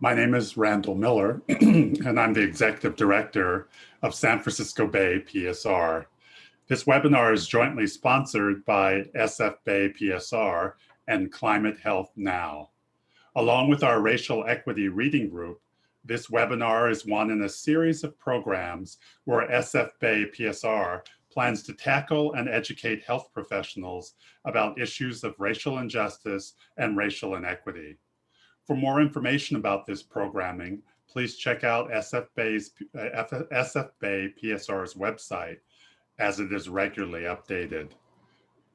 My name is Randall Miller, and I'm the Executive Director of San Francisco Bay PSR. This webinar is jointly sponsored by SF Bay PSR and Climate Health Now. Along with our Racial Equity Reading Group, this webinar is one in a series of programs where SF Bay PSR plans to tackle and educate health professionals about issues of racial injustice and racial inequity. For more information about this programming, please check out SF Bay PSR's website, as it is regularly updated.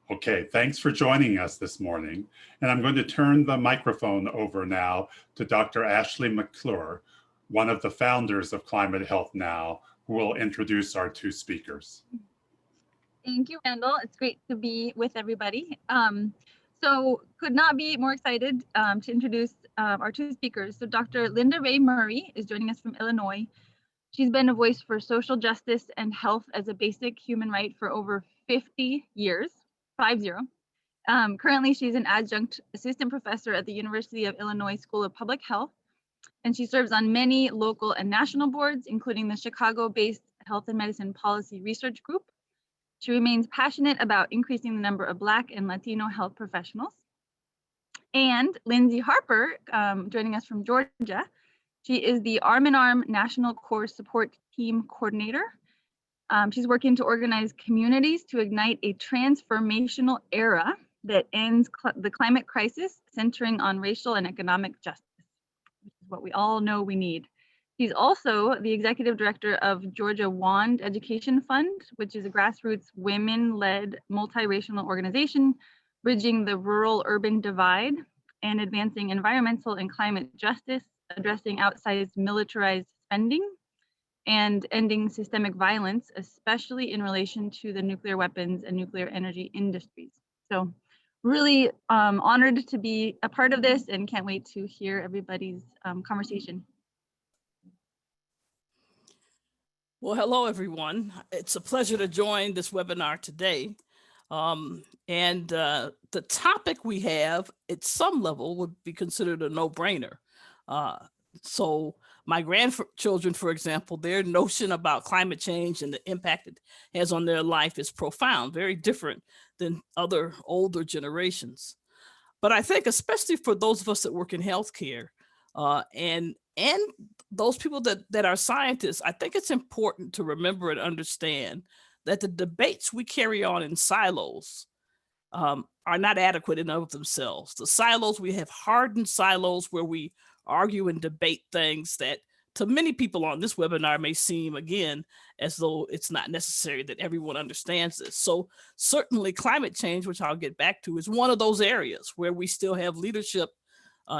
Okay, thanks for joining us this morning. And I'm going to turn the microphone over now to Dr. Ashley McClure, one of the founders of Climate Health Now, who will introduce our two speakers. Thank you, Randall. It's great to be with everybody. So could not be more excited to introduce our two speakers. So Dr. Linda Ray Murray is joining us from Illinois. She's been a voice for social justice and health as a basic human right for over 50 years, 50. Currently, she's an adjunct assistant professor at the University of Illinois School of Public Health, and she serves on many local and national boards, including the Chicago-based Health and Medicine Policy Research Group. She remains passionate about increasing the number of Black and Latino health professionals. And Lindsay Harper, joining us from Georgia. She is the Arm in Arm National Core Support Team Coordinator. She's working to organize communities to ignite a transformational era that ends the climate crisis, centering on racial and economic justice, which is what we all know we need. She's also the executive director of Georgia WAND Education Fund, which is a grassroots women-led multiracial organization bridging the rural-urban divide and advancing environmental and climate justice, addressing outsized militarized spending, and ending systemic violence, especially in relation to the nuclear weapons and nuclear energy industries. So really honored to be a part of this and can't wait to hear everybody's conversation. Well, hello, everyone. It's a pleasure to join this webinar today. The topic we have at some level would be considered a no-brainer. So my grandchildren, for example, their notion about climate change and the impact it has on their life is profound, very different than other older generations. But I think especially for those of us that work in healthcare and those people that are scientists, I think it's important to remember and understand that the debates we carry on in silos are not adequate in and of themselves. The silos, we have hardened silos where we argue and debate things that to many people on this webinar may seem, again, as though it's not necessary that everyone understands this. So certainly climate change, which I'll get back to, is one of those areas where we still have leadership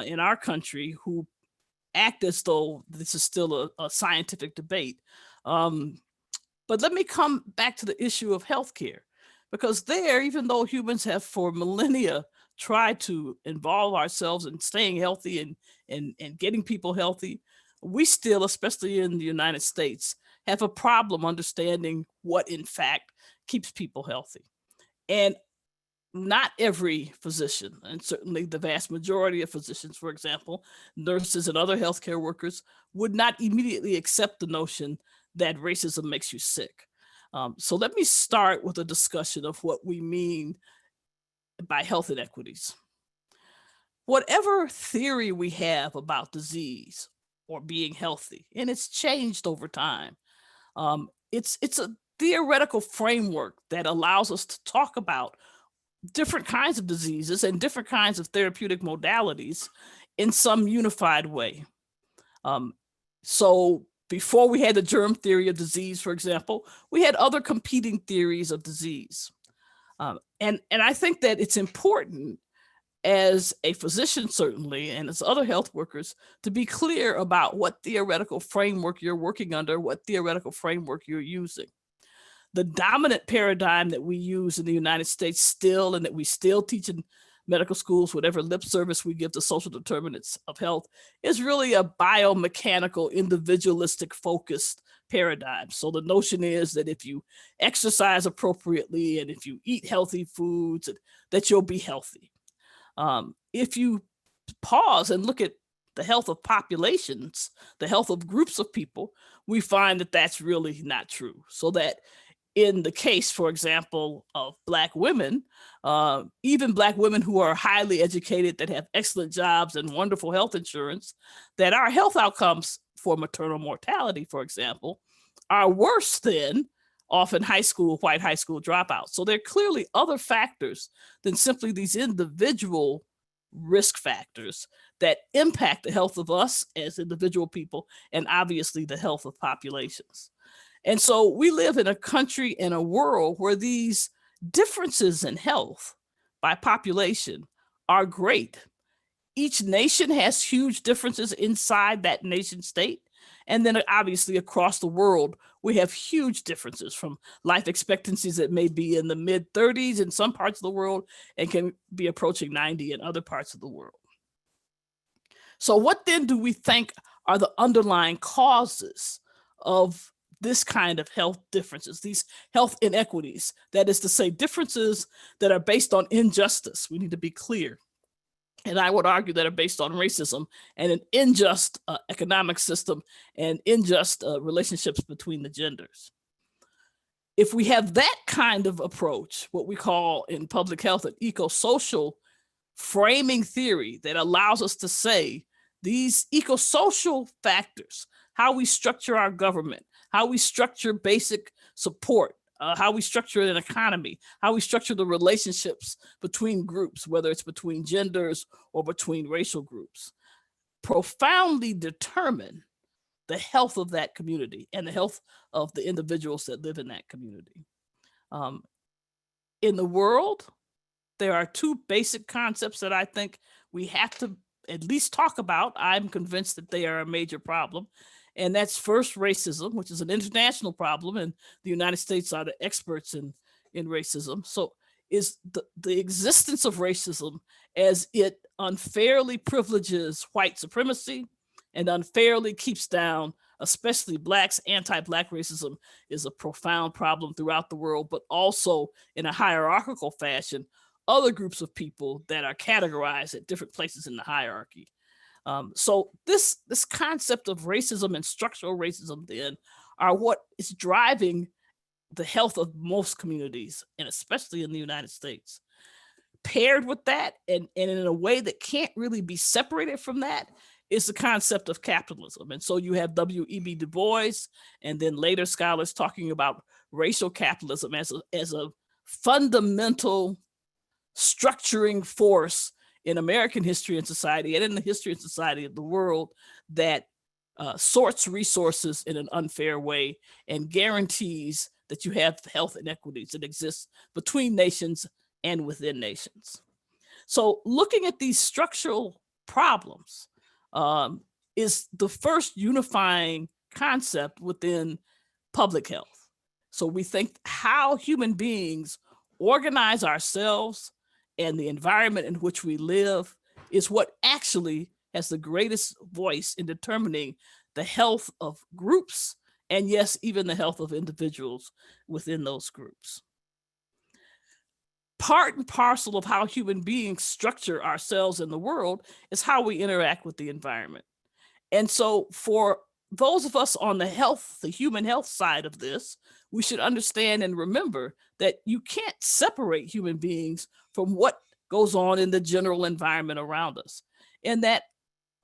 in our country who act as though this is still a scientific debate. But let me come back to the issue of healthcare, because there, even though humans have for millennia tried to involve ourselves in staying healthy and getting people healthy, we still, especially in the United States, have a problem understanding what in fact keeps people healthy. And not every physician, and certainly the vast majority of physicians, for example, nurses and other healthcare workers, would not immediately accept the notion that racism makes you sick. So let me start with a discussion of what we mean by health inequities. Whatever theory we have about disease or being healthy, and it's changed over time, it's a theoretical framework that allows us to talk about different kinds of diseases and different kinds of therapeutic modalities in some unified way. So before we had the germ theory of disease, for example, we had other competing theories of disease. And I think that it's important as a physician, certainly, and as other health workers, to be clear about what theoretical framework you're working under, what theoretical framework you're using. The dominant paradigm that we use in the United States still, and that we still teach in medical schools, whatever lip service we give to social determinants of health, is really a biomechanical, individualistic focused paradigm. So the notion is that if you exercise appropriately and if you eat healthy foods, that you'll be healthy. If you pause and look at the health of populations, the health of groups of people, we find that that's really not true. So that in the case, for example, of Black women, even Black women who are highly educated, that have excellent jobs and wonderful health insurance, that our health outcomes for maternal mortality, for example, are worse than often white high school dropouts. So there are clearly other factors than simply these individual risk factors that impact the health of us as individual people, and obviously the health of populations. And so we live in a country and a world where these differences in health by population are great. Each nation has huge differences inside that nation state. And then obviously across the world, we have huge differences, from life expectancies that may be in the mid 30s in some parts of the world and can be approaching 90 in other parts of the world. So what then do we think are the underlying causes of this kind of health differences, these health inequities? That is to say, differences that are based on injustice. We need to be clear. And I would argue that are based on racism and an unjust economic system and unjust relationships between the genders. If we have that kind of approach, what we call in public health an eco-social framing theory that allows us to say these eco-social factors, how we structure our government, how we structure basic support, how we structure an economy, how we structure the relationships between groups, whether it's between genders or between racial groups, profoundly determine the health of that community and the health of the individuals that live in that community. In the world, there are two basic concepts that I think we have to at least talk about. I'm convinced that they are a major problem. And that's first racism, which is an international problem, and the United States are the experts in racism. So is the existence of racism as it unfairly privileges white supremacy and unfairly keeps down, especially Blacks. Anti-Black racism is a profound problem throughout the world, but also in a hierarchical fashion, other groups of people that are categorized at different places in the hierarchy. So this concept of racism and structural racism then are what is driving the health of most communities, and especially in the United States. Paired with that, and in a way that can't really be separated from that, is the concept of capitalism. And so you have W.E.B. Du Bois and then later scholars talking about racial capitalism as a fundamental structuring force in American history and society, and in the history and society of the world, that sorts resources in an unfair way and guarantees that you have health inequities that exist between nations and within nations. So looking at these structural problems is the first unifying concept within public health. So we think how human beings organize ourselves and the environment in which we live is what actually has the greatest voice in determining the health of groups, and yes, even the health of individuals within those groups. Part and parcel of how human beings structure ourselves in the world is how we interact with the environment. And so for those of us on the human health side of this, we should understand and remember that you can't separate human beings from what goes on in the general environment around us. And that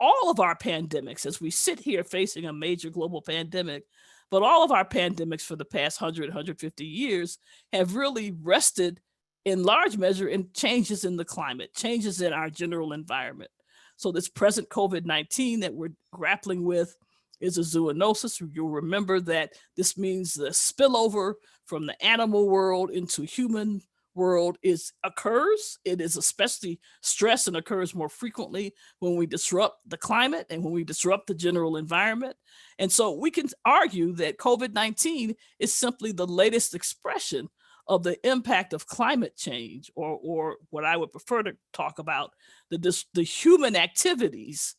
all of our pandemics, as we sit here facing a major global pandemic, but all of our pandemics for the past 100, 150 years have really rested in large measure in changes in the climate, changes in our general environment. So this present COVID-19 that we're grappling with is a zoonosis. You'll remember that this means the spillover from the animal world into human world occurs. It is especially stress and occurs more frequently when we disrupt the climate and when we disrupt the general environment. And so we can argue that COVID-19 is simply the latest expression of the impact of climate change, or what I would prefer to talk about, the human activities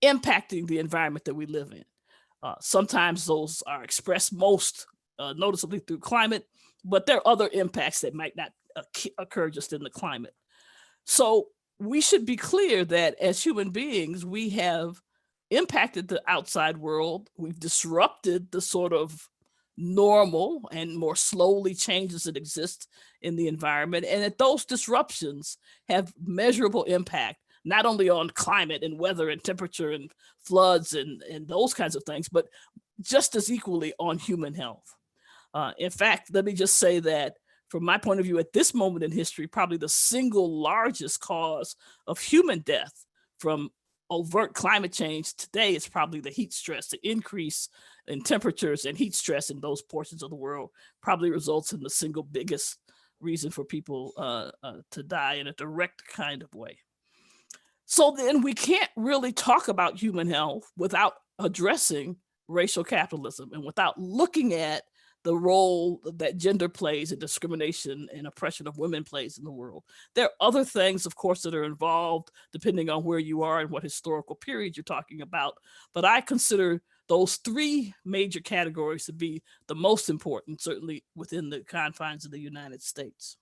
impacting the environment that we live in. Sometimes those are expressed most noticeably through climate, but there are other impacts that might not occur just in the climate. So we should be clear that as human beings, we have impacted the outside world. We've disrupted the sort of normal and more slowly changes that exist in the environment, and that those disruptions have measurable impact, not only on climate and weather and temperature and floods and those kinds of things, but just as equally on human health. In fact, let me just say that from my point of view, at this moment in history, probably the single largest cause of human death from overt climate change today is probably the heat stress. The increase in temperatures and heat stress in those portions of the world probably results in the single biggest reason for people to die in a direct kind of way. So then we can't really talk about human health without addressing racial capitalism and without looking at the role that gender plays in discrimination and oppression of women plays in the world. There are other things, of course, that are involved depending on where you are and what historical period you're talking about. But I consider those three major categories to be the most important, certainly within the confines of the United States.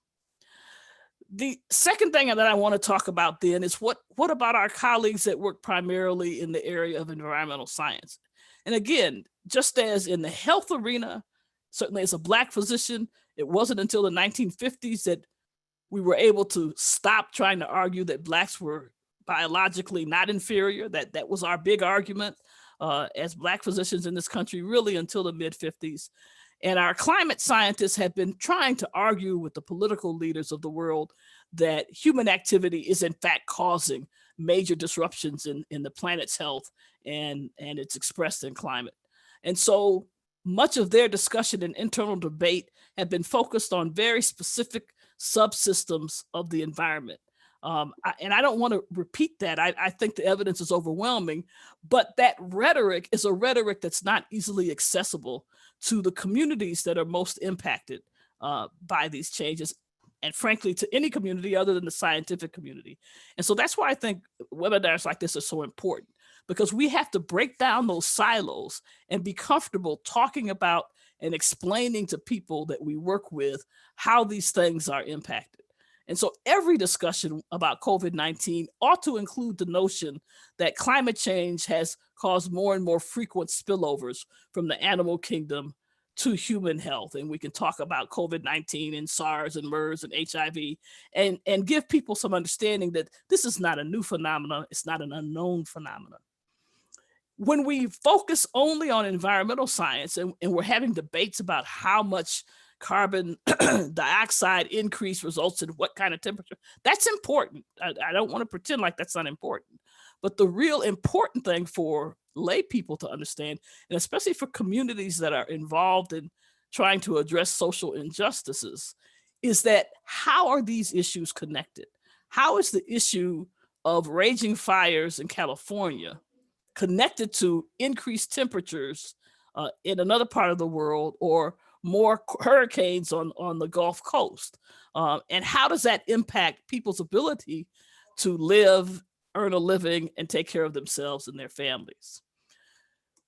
The second thing that I want to talk about then is what about our colleagues that work primarily in the area of environmental science? And again, just as in the health arena, certainly as a Black physician, it wasn't until the 1950s that we were able to stop trying to argue that Blacks were biologically not inferior. That was our big argument as Black physicians in this country, really until the mid-50s. And our climate scientists have been trying to argue with the political leaders of the world that human activity is in fact causing major disruptions in the planet's health, and it's expressed in climate. And so much of their discussion and internal debate have been focused on very specific subsystems of the environment. And I don't want to repeat that. I think the evidence is overwhelming, but that rhetoric is a rhetoric that's not easily accessible to the communities that are most impacted by these changes, and frankly, to any community other than the scientific community. And so that's why I think webinars like this are so important, because we have to break down those silos and be comfortable talking about and explaining to people that we work with how these things are impacted. And so every discussion about COVID-19 ought to include the notion that climate change has caused more and more frequent spillovers from the animal kingdom to human health. And we can talk about COVID-19 and SARS and MERS and HIV and give people some understanding that this is not a new phenomenon. It's not an unknown phenomenon. When we focus only on environmental science and we're having debates about how much carbon dioxide increase results in what kind of temperature, that's important. I don't want to pretend like that's not important. But the real important thing for lay people to understand, and especially for communities that are involved in trying to address social injustices, is that how are these issues connected? How is the issue of raging fires in California connected to increased temperatures in another part of the world, or more hurricanes on the Gulf Coast? And how does that impact people's ability to live, earn a living, and take care of themselves and their families?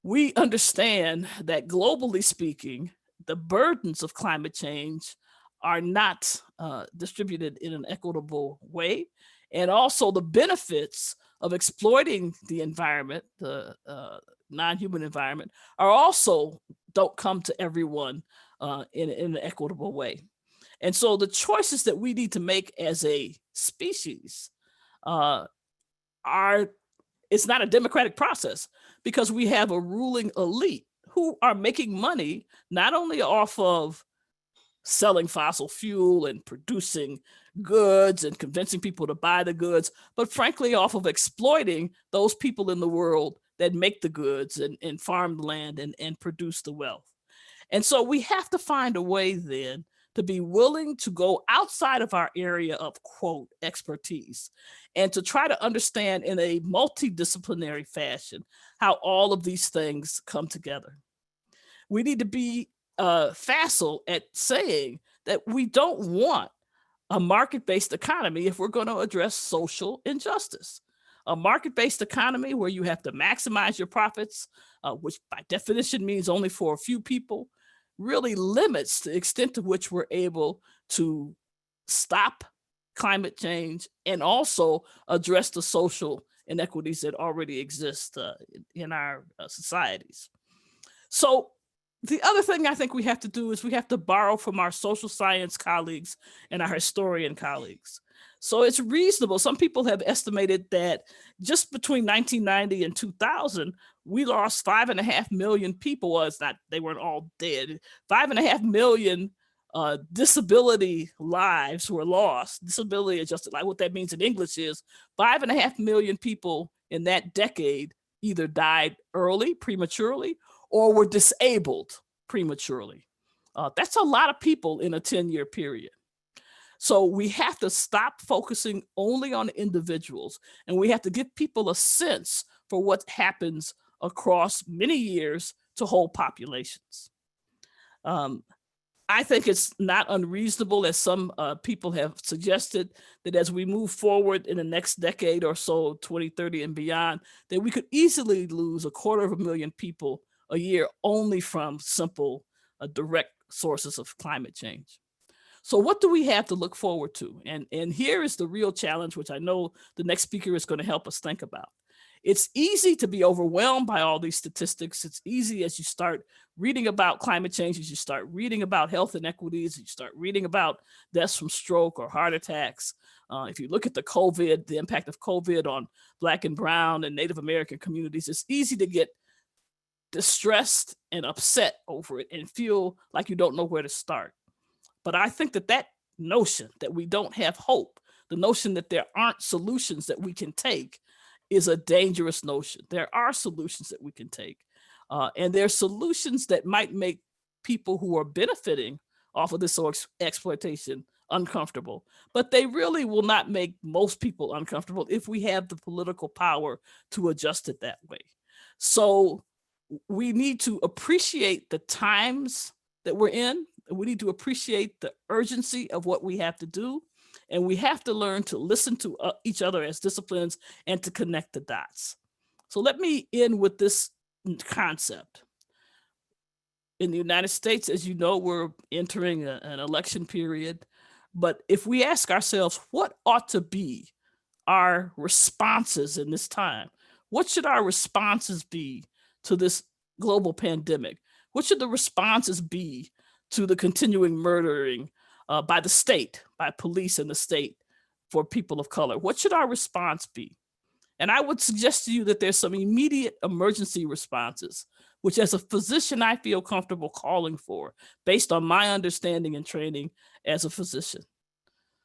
We understand that globally speaking, the burdens of climate change are not distributed in an equitable way. And also the benefits of exploiting the environment, the non-human environment, are also don't come to everyone in an equitable way. And so the choices that we need to make as a species it's not a democratic process, because we have a ruling elite who are making money not only off of selling fossil fuel and producing goods and convincing people to buy the goods, but frankly off of exploiting those people in the world that make the goods and farm the land and produce the wealth. And so we have to find a way then to be willing to go outside of our area of, quote, expertise, and to try to understand in a multidisciplinary fashion how all of these things come together. We need to be facile at saying that we don't want a market-based economy if we're going to address social injustice. A market-based economy where you have to maximize your profits, which by definition means only for a few people, really limits the extent to which we're able to stop climate change and also address the social inequities that already exist in our societies. So the other thing I think we have to do is we have to borrow from our social science colleagues and our historian colleagues. So it's reasonable. Some people have estimated that just between 1990 and 2000, we lost 5.5 million people. Well, it's not, they weren't all dead. 5.5 million disability lives were lost. Disability adjusted, like what that means in English is 5.5 million people in that decade either died early, prematurely, or were disabled prematurely. That's a lot of people in a 10-year period. So we have to stop focusing only on individuals, and we have to give people a sense for what happens across many years to whole populations. I think it's not unreasonable, as some people have suggested, that as we move forward in the next decade or so, 2030 and beyond, that we could easily lose 250,000 people a year only from simple direct sources of climate change. So what do we have to look forward to? And here is the real challenge, which I know the next speaker is going to help us think about. It's easy to be overwhelmed by all these statistics. It's easy as you start reading about climate change, as you start reading about health inequities, you start reading about deaths from stroke or heart attacks. If you look at the impact of COVID on Black and Brown and Native American communities, it's easy to get distressed and upset over it and feel like you don't know where to start. But I think that notion that we don't have hope, the notion that there aren't solutions that we can take, is a dangerous notion. There are solutions that we can take. And there are solutions that might make people who are benefiting off of this exploitation uncomfortable, but they really will not make most people uncomfortable if we have the political power to adjust it that way. So we need to appreciate the times that we're in. We need to appreciate the urgency of what we have to do. And we have to learn to listen to each other as disciplines and to connect the dots. So let me end with this concept. In the United States, as you know, we're entering an election period. But if we ask ourselves, what ought to be our responses in this time? What should our responses be to this global pandemic? What should the responses be to the continuing murdering by the state, by police in the state for people of color? What should our response be? And I would suggest to you that there's some immediate emergency responses, which as a physician, I feel comfortable calling for based on my understanding and training as a physician.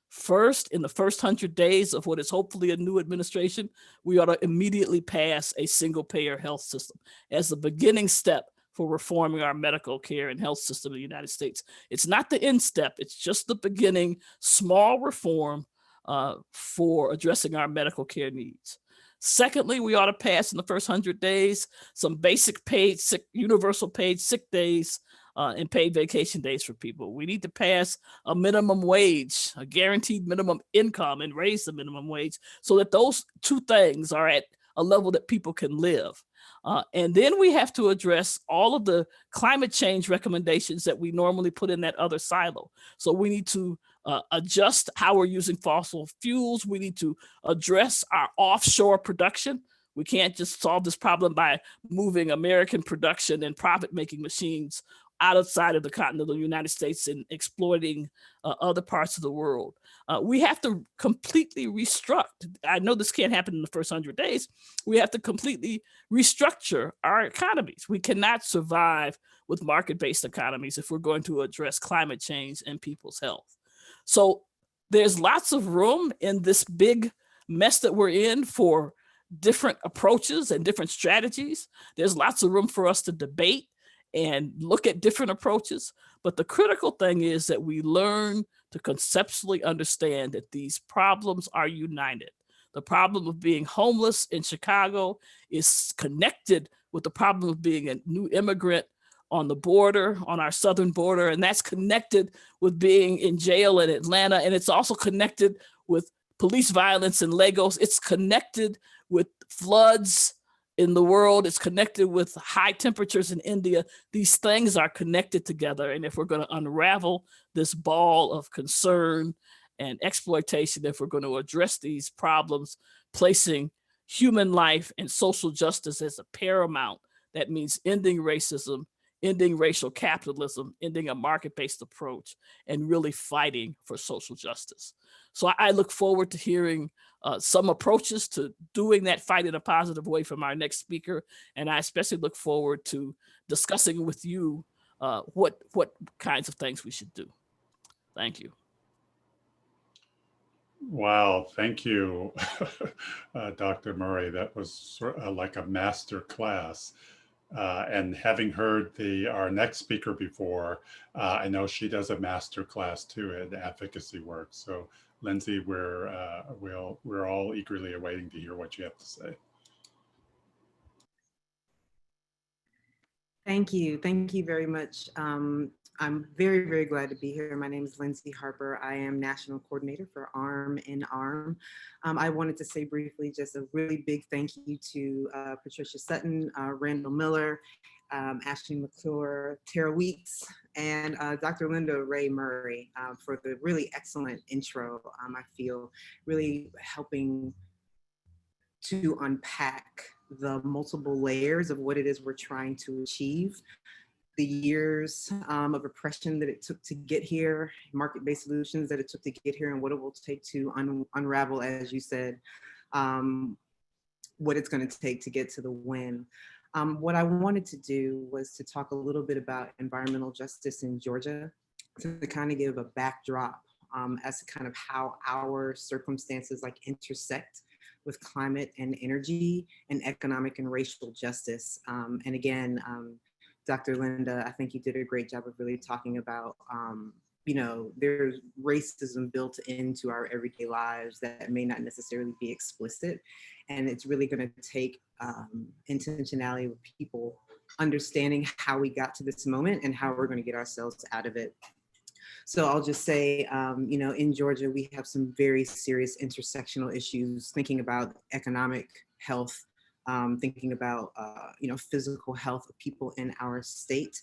First, in the first 100 days of what is hopefully a new administration, we ought to immediately pass a single payer health system as the beginning step for reforming our medical care and health system in the United States. It's not the end step, it's just the beginning, small reform for addressing our medical care needs. Secondly, we ought to pass in the first 100 days some basic paid sick, universal paid sick days and paid vacation days for people. We need to pass a minimum wage, a guaranteed minimum income, and raise the minimum wage so that those two things are at a level that people can live. And then we have to address all of the climate change recommendations that we normally put in that other silo. So we need to adjust how we're using fossil fuels. We need to address our offshore production. We can't just solve this problem by moving American production and profit-making machines outside of the continental United States and exploiting other parts of the world. We have to completely restructure. I know this can't happen in the first 100 days. We have to completely restructure our economies. We cannot survive with market-based economies if we're going to address climate change and people's health. So there's lots of room in this big mess that we're in for different approaches and different strategies. There's lots of room for us to debate and look at different approaches. But the critical thing is that we learn to conceptually understand that these problems are united. The problem of being homeless in Chicago is connected with the problem of being a new immigrant on the border, on our southern border, and that's connected with being in jail in Atlanta, and it's also connected with police violence in Lagos. It's connected with floods in the world. It's connected with high temperatures in India. These things are connected together, and if we're going to unravel this ball of concern and exploitation, if we're going to address these problems, placing human life and social justice as a paramount. That means ending racism, ending racial capitalism, ending a market-based approach, and really fighting for social justice. So I look forward to hearing some approaches to doing that fight in a positive way from our next speaker. And I especially look forward to discussing with you what kinds of things we should do. Thank you. Wow, thank you, Dr. Murray. That was sort of like a master class. And having heard our next speaker before, I know she does a master class too in advocacy work. So Lindsay, we're all eagerly awaiting to hear what you have to say. Thank you very much. I'm very, very glad to be here. My name is Lindsay Harper. I am National Coordinator for ARM in ARM. I wanted to say briefly just a really big thank you to Patricia Sutton, Randall Miller, Ashley McClure, Tara Weeks, and Dr. Linda Ray Murray for the really excellent intro. I feel really helping to unpack the multiple layers of what it is we're trying to achieve, the years of oppression that it took to get here, market-based solutions that it took to get here, and what it will take to unravel, as you said, what it's going to take to get to the win. What I wanted to do was to talk a little bit about environmental justice in Georgia, to kind of give a backdrop as to kind of how our circumstances like intersect with climate and energy and economic and racial justice. And again, Dr. Linda, I think you did a great job of really talking about, you know, there's racism built into our everyday lives that may not necessarily be explicit. And it's really going to take intentionality with people understanding how we got to this moment and how we're going to get ourselves out of it. So I'll just say, you know, in Georgia, we have some very serious intersectional issues, thinking about economic health, thinking about, you know, physical health of people in our state.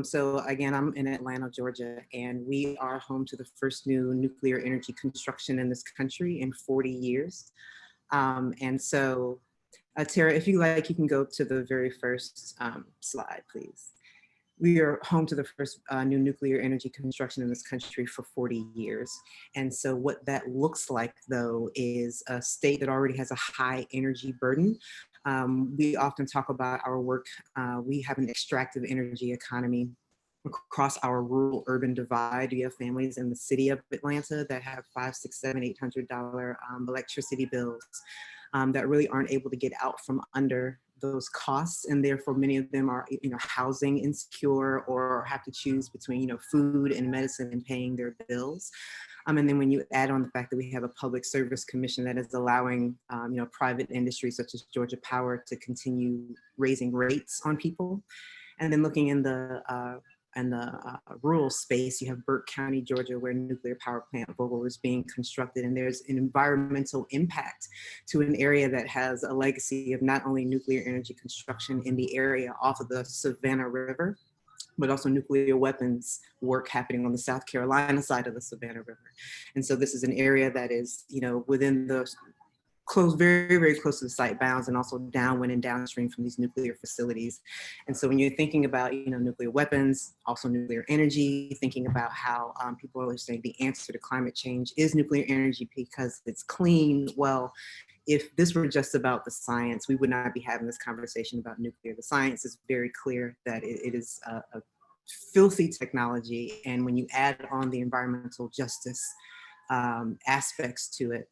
So again, I'm in Atlanta, Georgia, and we are home to the first new nuclear energy construction in this country in 40 years. And so, Tara, if you like, you can go to the very first slide, please. We are home to the first new nuclear energy construction in this country for 40 years. And so what that looks like, though, is a state that already has a high energy burden. We often talk about our work. We have an extractive energy economy across our rural urban divide. We have families in the city of Atlanta that have $500, $600, $700, $800 electricity bills that really aren't able to get out from under those costs, and therefore many of them are, you know, housing insecure or have to choose between, you know, food and medicine and paying their bills. And then when you add on the fact that we have a public service commission that is allowing, you know, private industry such as Georgia Power to continue raising rates on people, and then looking in the rural space, you have Burke County, Georgia, where nuclear power plant Vogtle is being constructed, and there's an environmental impact to an area that has a legacy of not only nuclear energy construction in the area off of the Savannah River, but also nuclear weapons work happening on the South Carolina side of the Savannah River. And so this is an area that is, you know, within the close, very, very close to the site bounds, and also downwind and downstream from these nuclear facilities. And so when you're thinking about, you know, nuclear weapons, also nuclear energy, thinking about how people are saying the answer to climate change is nuclear energy because it's clean. Well, if this were just about the science, we would not be having this conversation about nuclear. The science is very clear that it is a filthy technology. And when you add on the environmental justice aspects to it,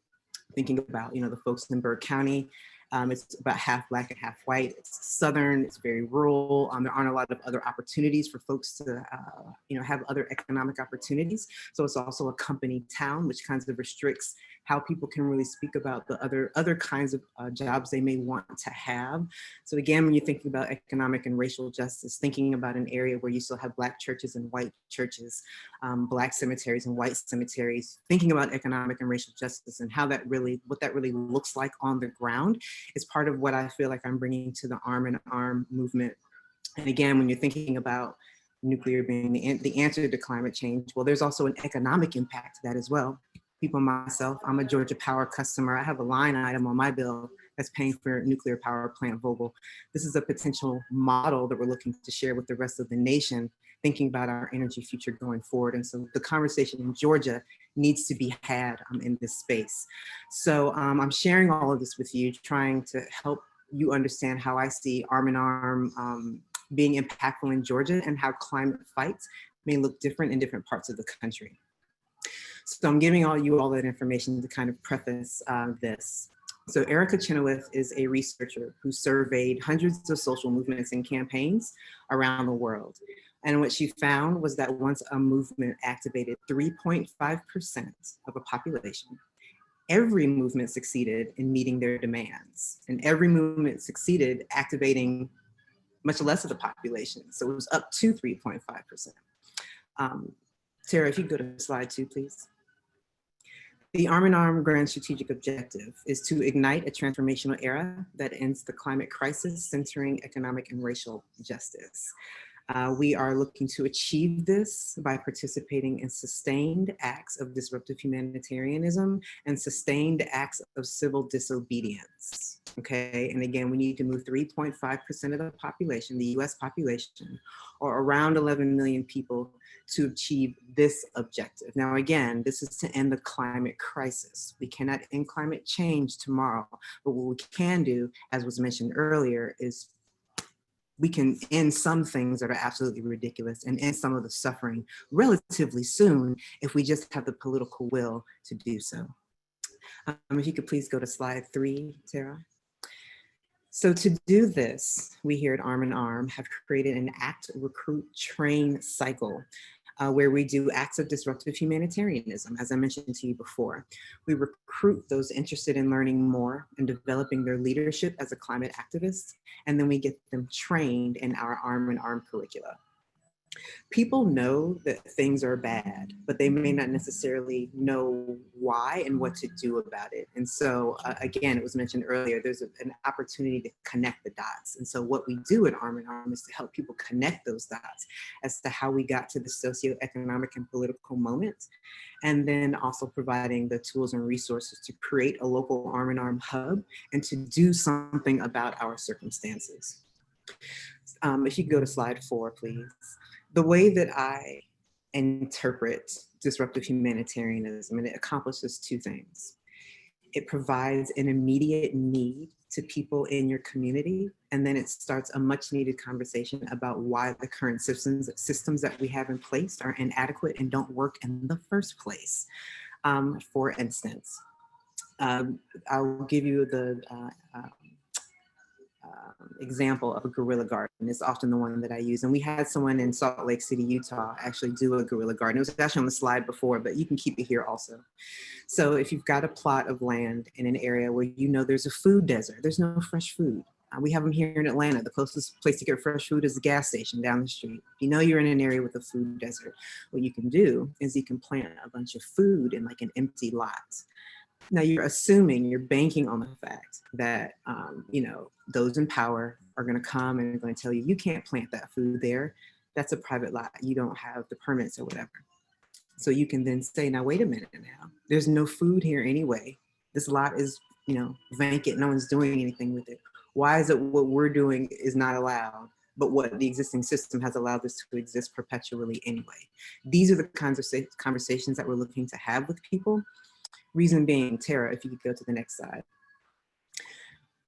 thinking about, you know, the folks in Burke County, it's about half Black and half white. It's Southern, it's very rural. There aren't a lot of other opportunities for folks to, you know, have other economic opportunities. So it's also a company town, which kind of restricts how people can really speak about the other kinds of jobs they may want to have. So again, when you're thinking about economic and racial justice, thinking about an area where you still have Black churches and white churches, Black cemeteries and white cemeteries, thinking about economic and racial justice and how that really, what that really looks like on the ground is part of what I feel like I'm bringing to the Arm in Arm movement. And again, when you're thinking about nuclear being the answer to climate change. Well, there's also an economic impact to that as well. People, myself, I'm a Georgia Power customer. I have a line item on my bill that's paying for nuclear power plant Vogtle. This is a potential model that we're looking to share with the rest of the nation, thinking about our energy future going forward. And so the conversation in Georgia needs to be had in this space. So I'm sharing all of this with you, trying to help you understand how I see arm in arm being impactful in Georgia and how climate fights may look different in different parts of the country. So I'm giving you all that information to kind of preface this. So Erica Chenoweth is a researcher who surveyed hundreds of social movements and campaigns around the world. And what she found was that once a movement activated 3.5% of a population, every movement succeeded in meeting their demands. And every movement succeeded activating much less of the population. So it was up to 3.5%. Tara, if you go to slide 2, please. The Arm in Arm Grand Strategic Objective is to ignite a transformational era that ends the climate crisis, centering economic and racial justice. We are looking to achieve this by participating in sustained acts of disruptive humanitarianism and sustained acts of civil disobedience. Okay, and again, we need to move 3.5% of the population, the US population, or around 11 million people, to achieve this objective. Now, again, this is to end the climate crisis. We cannot end climate change tomorrow, but what we can do, as was mentioned earlier, is we can end some things that are absolutely ridiculous and end some of the suffering relatively soon if we just have the political will to do so. If you could please go to slide 3, Tara. So to do this, we here at Arm in Arm have created an act, recruit, train cycle where we do acts of disruptive humanitarianism, as I mentioned to you before. We recruit those interested in learning more and developing their leadership as a climate activist, and then we get them trained in our Arm in Arm curricula. People know that things are bad, but they may not necessarily know why and what to do about it. And so, again, it was mentioned earlier, there's an opportunity to connect the dots. And so what we do at Arm in Arm is to help people connect those dots as to how we got to the socioeconomic and political moment, and then also providing the tools and resources to create a local Arm in Arm hub and to do something about our circumstances. If you could go to slide 4, please. The way that I interpret disruptive humanitarianism, and it accomplishes 2 things. It provides an immediate need to people in your community, and then it starts a much needed conversation about why the current systems that we have in place are inadequate and don't work in the first place. For instance, I'll give you the example of a guerrilla garden. It's often the one that I use. And we had someone in Salt Lake City, Utah, actually do a guerrilla garden. It was actually on the slide before, but you can keep it here also. So if you've got a plot of land in an area where you know there's a food desert, there's no fresh food. We have them here in Atlanta. The closest place to get fresh food is the gas station down the street. You know you're in an area with a food desert. What you can do is you can plant a bunch of food in like an empty lot. Now you're banking on the fact that, those in power are going to come and are going to tell you, you can't plant that food there. That's a private lot. You don't have the permits or whatever. So you can then say, now, wait a minute now, there's no food here anyway. This lot is, vacant. No one's doing anything with it. Why is it what we're doing is not allowed, but what the existing system has allowed this to exist perpetually anyway? These are the kinds of conversations that we're looking to have with people. Reason being, Tara, if you could go to the next slide.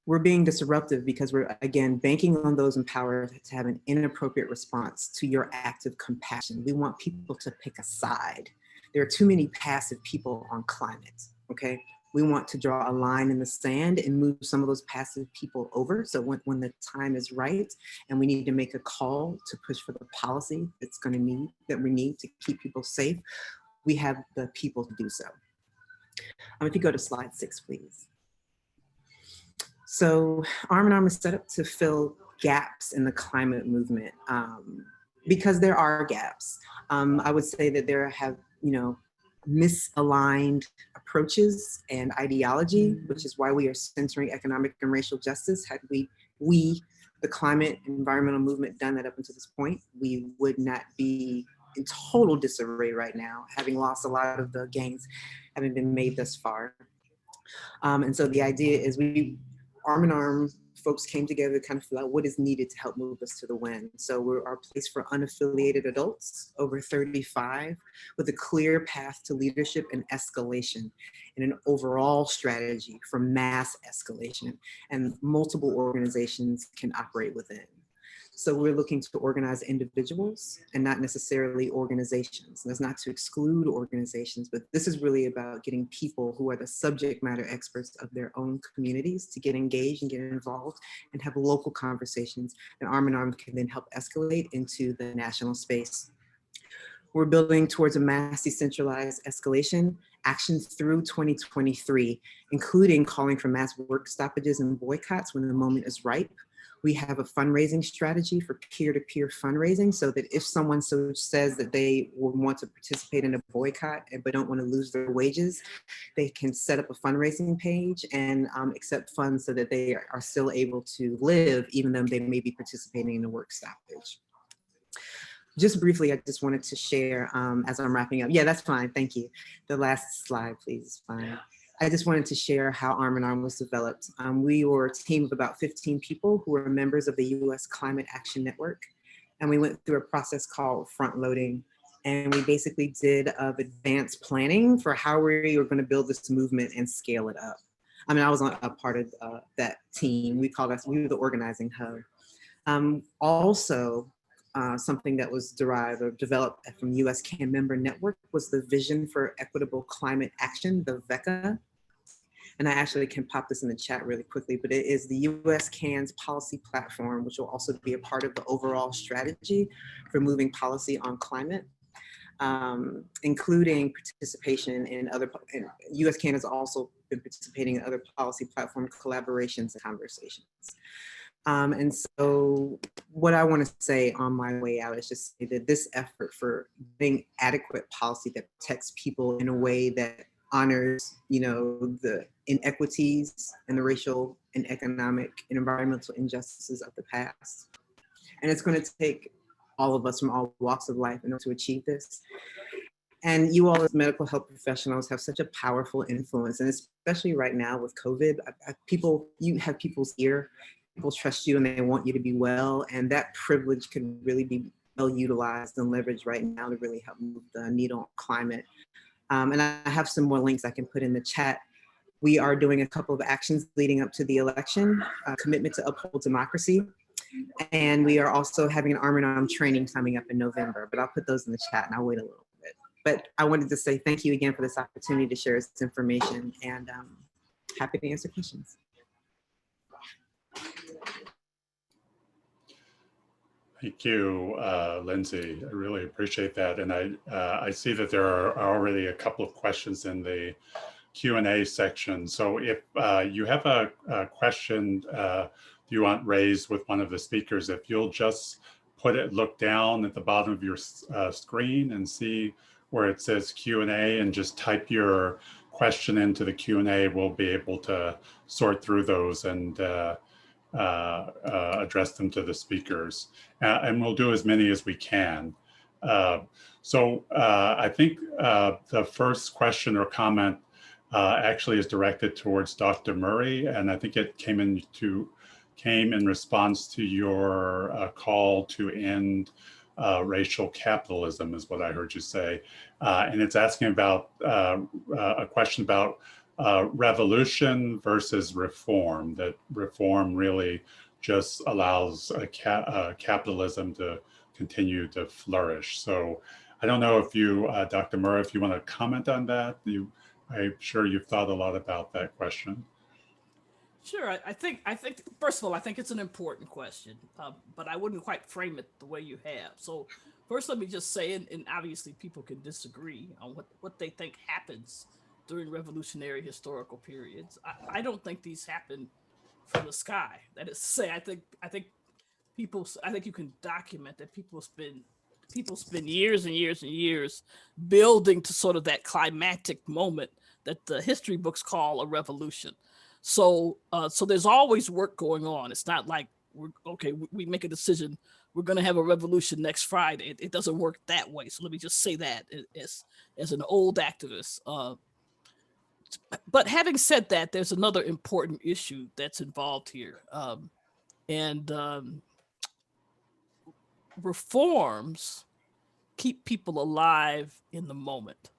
We're being disruptive because we're, again, banking on those in power to have an inappropriate response to your act of compassion. We want people to pick a side. There are too many passive people on climate, okay? We want to draw a line in the sand and move some of those passive people over. So when the time is right and we need to make a call to push for the policy that we need to keep people safe, we have the people to do so. If you go to slide 6, please. So Arm in Arm is set up to fill gaps in the climate movement because there are gaps. I would say that there have, misaligned approaches and ideology, which is why we are centering economic and racial justice. Had we the climate environmental movement done that up until this point, we would not be in total disarray right now, having lost a lot of the gains having been made thus far. And so the idea is we, arm in arm, folks came together to kind of figure out what is needed to help move us to the win. So we're our place for unaffiliated adults over 35 with a clear path to leadership and escalation and an overall strategy for mass escalation, and multiple organizations can operate within. So we're looking to organize individuals and not necessarily organizations. And that's not to exclude organizations, but this is really about getting people who are the subject matter experts of their own communities to get engaged and get involved and have local conversations. And arm in arm can then help escalate into the national space. We're building towards a mass decentralized escalation action through 2023, including calling for mass work stoppages and boycotts when the moment is ripe. We have a fundraising strategy for peer-to-peer fundraising so that if someone so says that they would want to participate in a boycott but don't want to lose their wages, they can set up a fundraising page and accept funds so that they are still able to live even though they may be participating in a work stoppage. Just briefly, I just wanted to share as I'm wrapping up. Yeah, that's fine, thank you. The last slide, please, is fine. I just wanted to share how Arm in Arm was developed. We were a team of about 15 people who were members of the US Climate Action Network. And we went through a process called front loading. And we basically did advanced planning for how we were gonna build this movement and scale it up. I mean, I was on a part of that team. We were the organizing hub. Also, something that was derived or developed from US CAN member network was the Vision for Equitable Climate Action, the VECA. And I actually can pop this in the chat really quickly, but it is the US CAN's policy platform, which will also be a part of the overall strategy for moving policy on climate, including participation in other, and US CAN has also been participating in other policy platform collaborations and conversations. And so what I want to say on my way out is just say that this effort for getting adequate policy that protects people in a way that honors, you know, the inequities and the racial and economic and environmental injustices of the past. And it's going to take all of us from all walks of life in order to achieve this. And you all as medical health professionals have such a powerful influence, and especially right now with COVID, you have people's ear. People trust you and they want you to be well, and that privilege can really be well utilized and leveraged right now to really help move the needle on climate. And I have some more links I can put in the chat. We are doing a couple of actions leading up to the election, commitment to uphold democracy. And we are also having an arm in arm training coming up in November, but I'll put those in the chat and I'll wait a little bit. But I wanted to say thank you again for this opportunity to share this information, and happy to answer questions. Thank you, Lindsay. I really appreciate that. And I see that there are already a couple of questions in the Q&A section. So if you have a question you want raised with one of the speakers, if you'll just look down at the bottom of your screen and see where it says Q&A and just type your question into the Q&A, we'll be able to sort through those and address them to the speakers. And we'll do as many as we can. So I think the first question or comment actually is directed towards Dr. Murray, and I think it came in response to your call to end racial capitalism, is what I heard you say. And it's asking about a question about revolution versus reform, that reform really just allows capitalism to continue to flourish. So I don't know if you, Dr. Murray, if you want to comment on that. I'm sure you've thought a lot about that question. Sure. I think first of all, I think it's an important question, but I wouldn't quite frame it the way you have. So first, let me just say, and obviously people can disagree on what they think happens during revolutionary historical periods. I don't think these happen from the sky. That is to say, I think you can document that people spend years and years and years building to sort of that climactic moment that the history books call a revolution. So there's always work going on. It's not like we make a decision, we're going to have a revolution next Friday. It doesn't work that way. So let me just say that as an old activist. But having said that, there's another important issue that's involved here. Reforms keep people alive in the moment.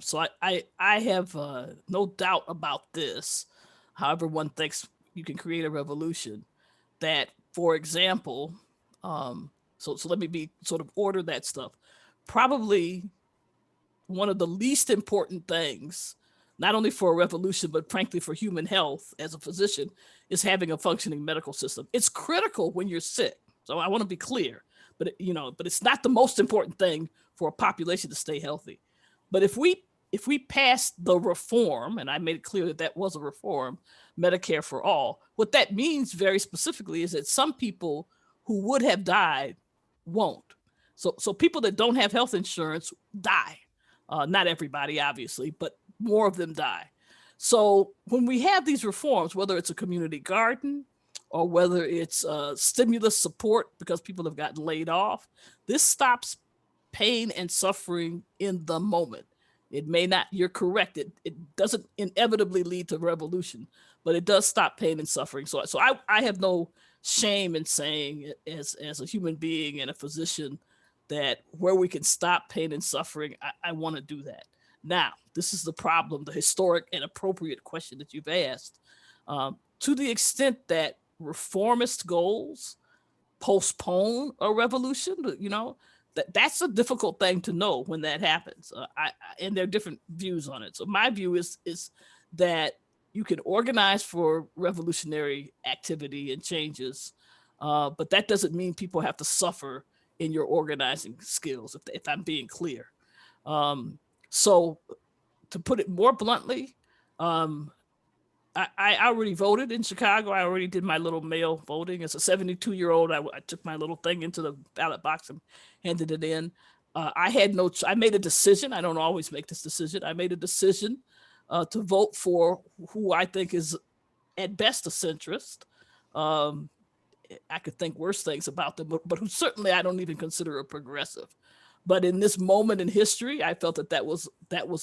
So I have no doubt about this. However, one thinks you can create a revolution that, for example, so let me be sort of order that stuff. Probably one of the least important things, not only for a revolution, but frankly for human health as a physician, is having a functioning medical system. It's critical when you're sick. So I want to be clear, but it's not the most important thing for a population to stay healthy. But if we pass the reform, and I made it clear that that was a reform, Medicare for all, what that means very specifically is that some people who would have died won't. So people that don't have health insurance die. Not everybody, obviously, but more of them die. So when we have these reforms, whether it's a community garden or whether it's stimulus support because people have gotten laid off, this stops pain and suffering in the moment. It may not, you're correct, it doesn't inevitably lead to revolution, but it does stop pain and suffering. So I have no shame in saying as a human being and a physician that where we can stop pain and suffering, I want to do that. Now, this is the problem, the historic and appropriate question that you've asked. To the extent that reformist goals postpone a revolution, that's a difficult thing to know when that happens. And there are different views on it. So my view is that you can organize for revolutionary activity and changes, but that doesn't mean people have to suffer in your organizing skills, if I'm being clear. So to put it more bluntly, I already voted in Chicago. I already did my little mail voting. As a 72-year-old, I took my little thing into the ballot box and handed it in. I made a decision. I don't always make this decision. I made a decision to vote for who I think is at best a centrist. I could think worse things about them, but who certainly I don't even consider a progressive. But in this moment in history, I felt that was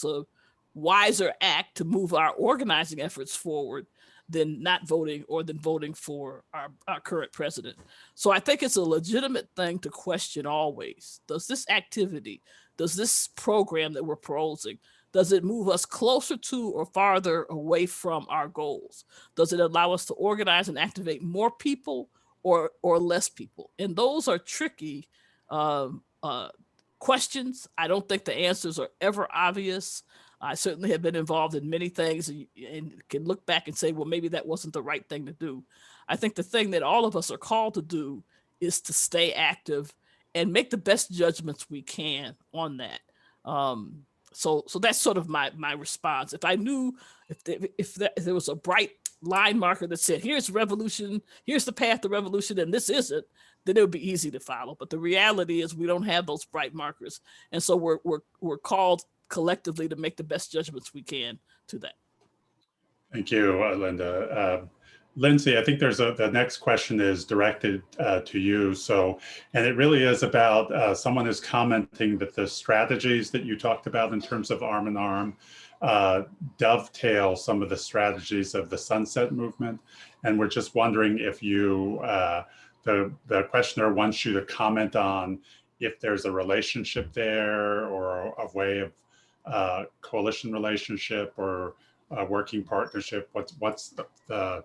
a wiser act to move our organizing efforts forward than not voting or than voting for our current president. So I think it's a legitimate thing to question always. Does this activity, does this program that we're proposing, does it move us closer to or farther away from our goals? Does it allow us to organize and activate more people or less people? And those are tricky questions. I don't think the answers are ever obvious. I certainly have been involved in many things and can look back and say, well, maybe that wasn't the right thing to do. I think the thing that all of us are called to do is to stay active and make the best judgments we can on that. So that's sort of my response. If I knew if there was a bright line marker that said, here's revolution, here's the path to revolution, and this isn't, then it would be easy to follow. But the reality is we don't have those bright markers. And so we're called collectively to make the best judgments we can to that. Thank you, Linda. Lindsay, I think the next question is directed to you. So, and it really is about someone is commenting that the strategies that you talked about in terms of arm in arm dovetail some of the strategies of the Sunset Movement. And we're just wondering if you, the questioner wants you to comment on if there's a relationship there or a way of coalition relationship or a working partnership. What's the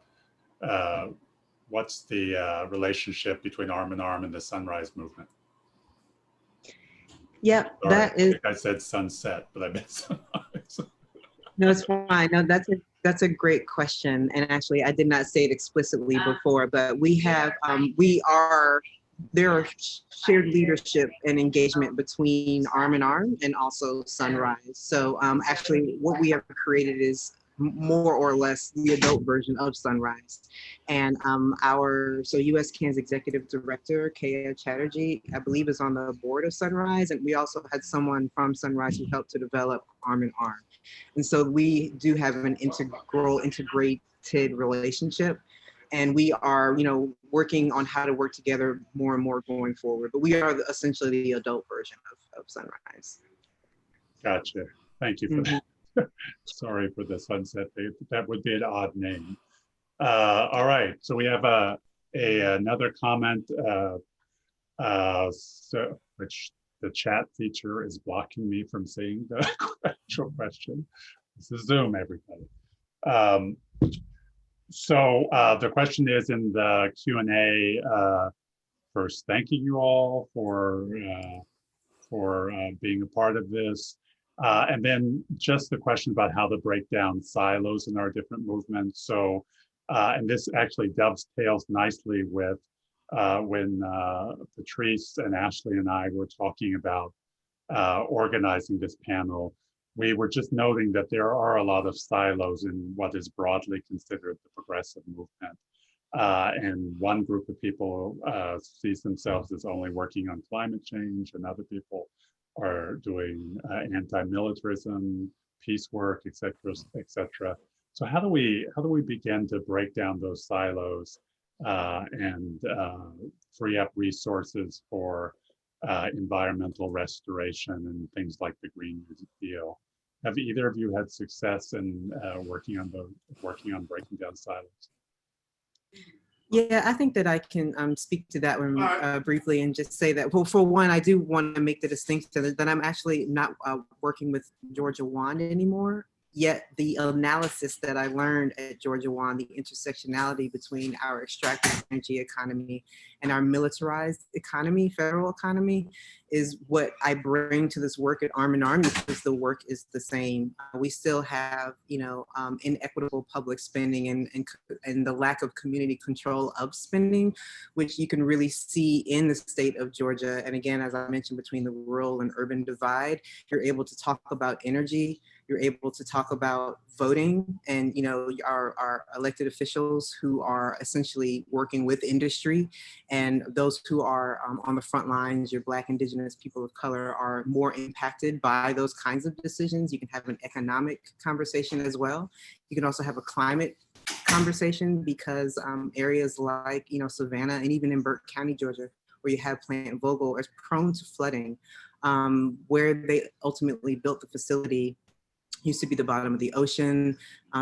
relationship between Arm in Arm and the Sunrise Movement? Yeah, Sorry, that is. I said sunset, but I meant sunrise. No, it's fine. No, that's a great question. And actually, I did not say it explicitly before, but we have there are shared leadership and engagement between Arm in Arm and also Sunrise. So actually, what we have created is more or less the adult version of Sunrise. And USCAN's executive director, Kaya Chatterjee, I believe is on the board of Sunrise. And we also had someone from Sunrise who helped to develop Arm in Arm. And so we do have an integrated relationship. And we are, working on how to work together more and more going forward. But we are essentially the adult version of Sunrise. Gotcha. Thank you for that. Sorry for the sunset. That would be an odd name. All right. So we have another comment, which the chat feature is blocking me from seeing the actual question. This is Zoom, everybody. So the question is in the Q&A, first thanking you all for being a part of this. And then just the question about how to break down silos in our different movements. So, and this actually dovetails nicely with when Patrice and Ashley and I were talking about organizing this panel. We were just noting that there are a lot of silos in what is broadly considered the progressive movement. And one group of people sees themselves as only working on climate change, and other people are doing anti-militarism, peace work, et cetera, et cetera. So how do we begin to break down those silos and free up resources for environmental restoration and things like the Green New Deal? Have either of you had success in working on breaking down silos? Yeah, I think that I can speak to that one briefly and just say that, well, for one, I do want to make the distinction that I'm actually not working with Georgia One anymore. Yet the analysis that I learned at Georgia One, the intersectionality between our extractive energy economy and our militarized economy, federal economy, is what I bring to this work at Arm in Arm, because the work is the same. We still have, inequitable public spending and the lack of community control of spending, which you can really see in the state of Georgia. And again, as I mentioned, between the rural and urban divide, you're able to talk about energy. You're able to talk about voting and, our elected officials who are essentially working with industry, and those who are on the front lines, your Black, Indigenous, people of color, are more impacted by those kinds of decisions. You can have an economic conversation as well. You can also have a climate conversation, because areas like, Savannah and even in Burke County, Georgia, where you have Plant Vogtle, is prone to flooding, where they ultimately built the facility used to be the bottom of the ocean.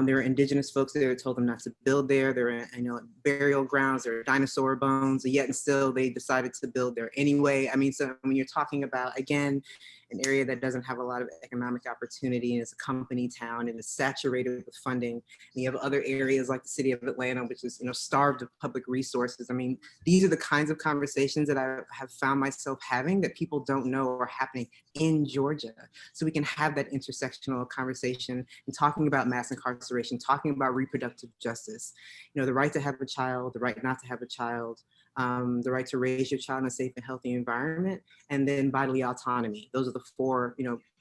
There were indigenous folks there who told them not to build there. There were, burial grounds, there were dinosaur bones, yet and still they decided to build there anyway. I mean, so when you're talking about, again, an area that doesn't have a lot of economic opportunity and is a company town and is saturated with funding, and you have other areas like the city of Atlanta, which is, starved of public resources. I mean, these are the kinds of conversations that I have found myself having that people don't know are happening in Georgia. So we can have that intersectional conversation and talking about mass incarceration, talking about reproductive justice, the right to have a child, the right not to have a child, the right to raise your child in a safe and healthy environment, and then bodily autonomy. Those are the four,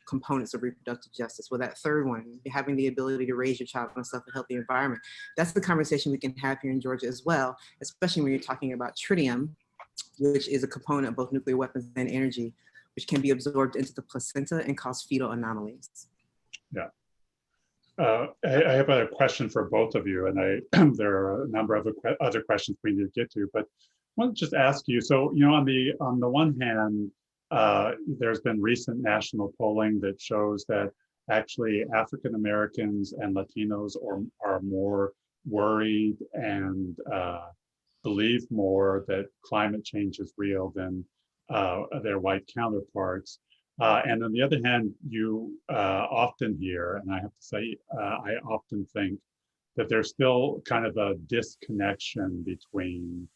components of reproductive justice. Well, that third one, having the ability to raise your child in a safe and healthy environment, that's the conversation we can have here in Georgia as well, especially when you're talking about tritium, which is a component of both nuclear weapons and energy, which can be absorbed into the placenta and cause fetal anomalies. Yeah. I have a question for both of you, and there are a number of other questions we need to get to, but I want to just ask you, so, on the one hand, there's been recent national polling that shows that actually African Americans and Latinos are more worried and believe more that climate change is real than their white counterparts. And on the other hand, you often hear, and I have to say, I often think that there's still kind of a disconnection between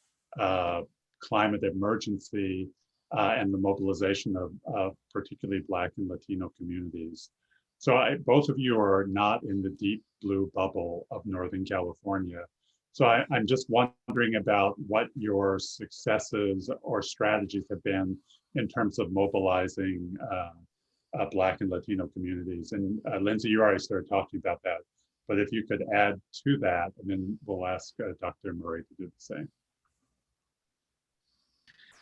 climate emergency and the mobilization of particularly Black and Latino communities. So both of you are not in the deep blue bubble of Northern California. So I'm just wondering about what your successes or strategies have been in terms of mobilizing Black and Latino communities. And Lindsay, you already started talking about that, but if you could add to that, and then we'll ask Dr. Murray to do the same.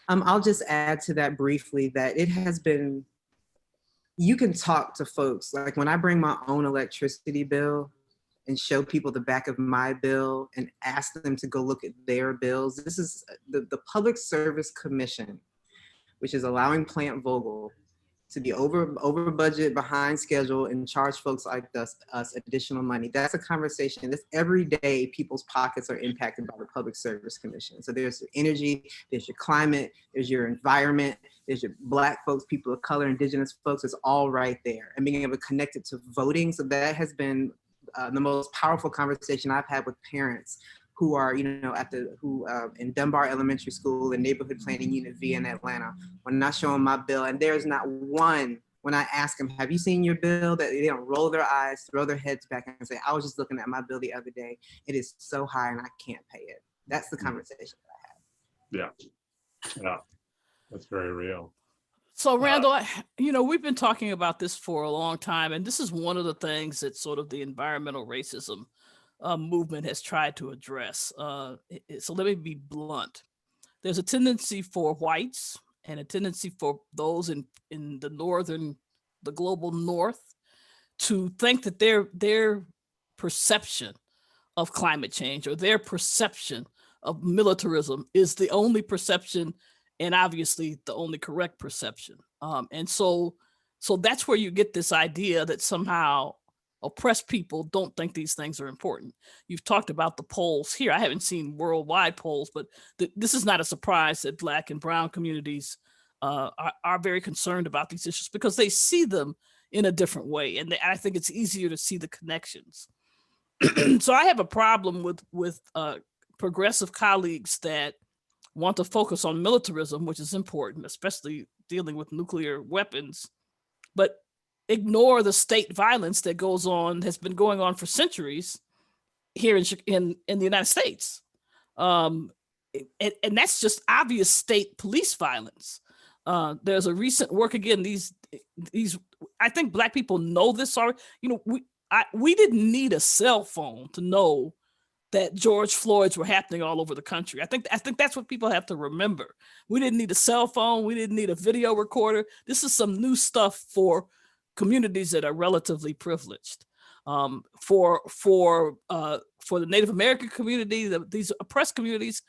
I'll just add to that briefly that it has been, you can talk to folks, like when I bring my own electricity bill, and show people the back of my bill and ask them to go look at their bills. This is the Public Service Commission, which is allowing Plant Vogel to be over budget, behind schedule, and charge folks like us additional money. That's a conversation that's every day people's pockets are impacted by the Public Service Commission. So there's your energy, there's your climate, there's your environment, there's your Black folks, people of color, Indigenous folks, it's all right there. And being able to connect it to voting. So that has been the most powerful conversation I've had with parents who are, in Dunbar Elementary School and Neighborhood Planning Unit V in Atlanta, when I show them my bill, and there's not one, when I ask them, have you seen your bill, that they don't roll their eyes, throw their heads back and say, I was just looking at my bill the other day. It is so high and I can't pay it. That's the conversation that I have. Yeah, that's very real. So Randall, we've been talking about this for a long time, and this is one of the things that sort of the environmental racism movement has tried to address. So let me be blunt. There's a tendency for whites and a tendency for those in the global north, to think that their perception of climate change or their perception of militarism is the only perception, and obviously the only correct perception. And so that's where you get this idea that somehow oppressed people don't think these things are important. You've talked about the polls here. I haven't seen worldwide polls, but this is not a surprise that Black and brown communities are very concerned about these issues because they see them in a different way. And I think it's easier to see the connections. So I have a problem with progressive colleagues that want to focus on militarism, which is important, especially dealing with nuclear weapons, but ignore the state violence that has been going on for centuries here in the United States. And that's just obvious state police violence. There's a recent work, again, these I think Black people know this already. We didn't need a cell phone to know that George Floyd's were happening all over the country. I think that's what people have to remember. We didn't need a cell phone. We didn't need a video recorder. This is some new stuff for communities that are relatively privileged. For the Native American community, these oppressed communities,